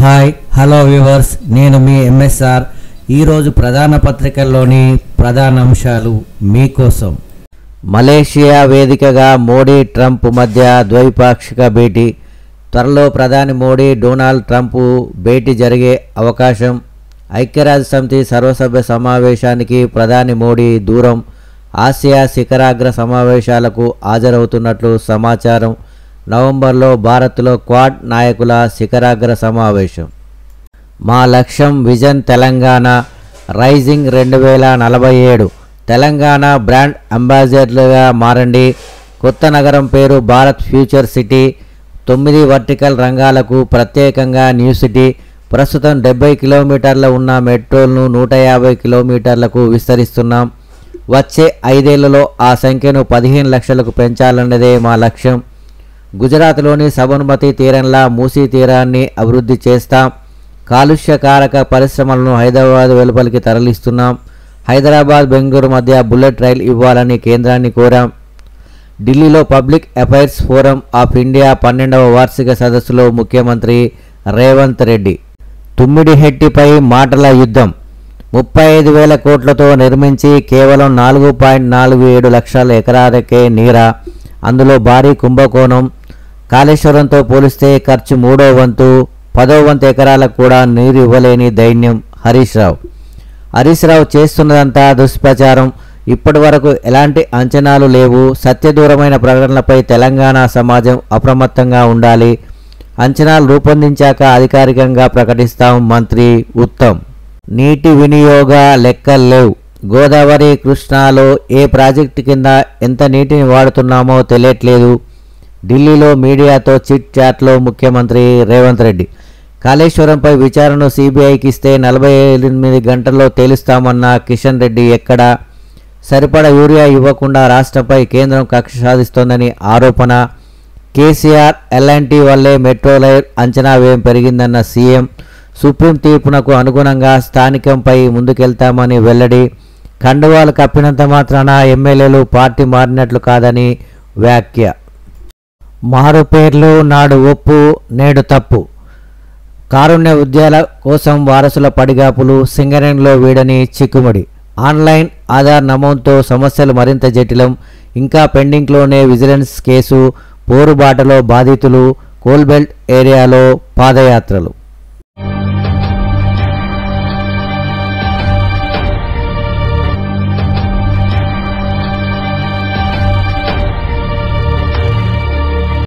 Hi hello viewers, నేను మీ MSR. ఈరోజు ప్రధాన పత్రికల్లోని ప్రధాన అంశాలు మీకోసం. మలేషియా వేదికగా మోడీ ట్రంప్ మధ్య ద్వైపాక్షిక భేటీ. త్వరలో ప్రధాని మోడీ డొనాల్డ్ ట్రంప్ భేటీ జరిగే అవకాశం. ఐక్యరాజ్యసమితి సర్వసభ్య సమావేశానికి ప్రధాని మోడీ దూరం. ఆసియా శిఖరాగ్ర సమావేశాలకు హాజరవుతున్నట్లు సమాచారం. నవంబర్లో భారత్లో క్వాడ్ నాయకుల శిఖరాగ్ర సమావేశం. మా లక్ష్యం vision Telangana rising 2047. Telangana brand అంబాసిడర్లుగా మారండి. కొత్త నగరం పేరు భారత్ ఫ్యూచర్ సిటీ. 9 వర్టికల్ రంగాలకు ప్రత్యేకంగా న్యూ సిటీ. ప్రస్తుతం 70 కిలోమీటర్ల ఉన్న మెట్రోలను 150 కిలోమీటర్లకు విస్తరిస్తున్నాం. వచ్చే 5 ఏళ్లలో ఆ సంఖ్యను 15 లక్షలకు పెంచాలన్నదే మా లక్ష్యం. గుజరాత్లోని సబర్మతి తీరంలా మూసీ తీరాన్ని అభివృద్ధి చేస్తాం. కాలుష్యకారక పరిశ్రమలను హైదరాబాద్ వెలుపలికి తరలిస్తున్నాం. హైదరాబాద్ బెంగళూరు మధ్య బుల్లెట్ రైలు ఇవ్వాలని కేంద్రాన్ని కోరాం. ఢిల్లీలో public affairs forum of India 12వ వార్షిక సదస్సులో ముఖ్యమంత్రి రేవంత్ రెడ్డి. తుమ్మిడిహెట్టిపై మాటల యుద్ధం. 35,000 కోట్లతో నిర్మించి కేవలం 4.47 లక్షల ఎకరాలకే నీరా. అందులో భారీ కుంభకోణం. కాళేశ్వరంతో పోలిస్తే ఖర్చు 3వ వంతు. 10వ వంతు ఎకరాలకు కూడా నీరు ఇవ్వలేని దైన్యం హరీష్ రావు చేస్తున్నదంతా దుష్ప్రచారం. ఇప్పటి వరకు ఎలాంటి అంచనాలు లేవు. సత్యదూరమైన ప్రకటనలపై తెలంగాణ సమాజం అప్రమత్తంగా ఉండాలి. అంచనాలు రూపొందించాక అధికారికంగా ప్రకటిస్తాం మంత్రి ఉత్తమ్. నీటి వినియోగ లెక్కలు లేవు. గోదావరి కృష్ణాలో ఏ ప్రాజెక్టు కింద ఎంత నీటిని వాడుతున్నామో తెలియట్లేదు. ఢిల్లీలో మీడియాతో చిట్ చాట్లో ముఖ్యమంత్రి రేవంత్ రెడ్డి. కాళేశ్వరంపై విచారణను సిబిఐకి ఇస్తే 48 గంటల్లో తేలుస్తామన్న కిషన్ రెడ్డి ఎక్కడా? సరిపడా యూరియా ఇవ్వకుండా రాష్ట్రంపై కేంద్రం కక్ష సాధిస్తోందని ఆరోపణ. కేసీఆర్ ఎల్ఎన్టీ వల్లే మెట్రో రైల్ అంచనా వ్యయం పెరిగిందన్న సీఎం. సుప్రీం తీర్పునకు అనుగుణంగా స్థానికంపై ముందుకెళ్తామని వెల్లడి. కండువాలు కప్పినంత మాత్రాన ఎమ్మెల్యేలు పార్టీ మారినట్లు కాదని వ్యాఖ్య. మారు పేర్లు నాడు ఒప్పు నేడు తప్పు. కారుణ్య ఉద్యాల కోసం వారసుల పడిగాపులు. సింగరేణిలో వీడని చిక్కుముడి. ఆన్లైన్ ఆధార్ నమోదుతో సమస్యలు మరింత జటిలం. ఇంకా పెండింగ్లోనే విజిలెన్స్ కేసు. పోరుబాటలో బాధితులు. కోల్బెల్ట్ ఏరియాలో పాదయాత్రలు.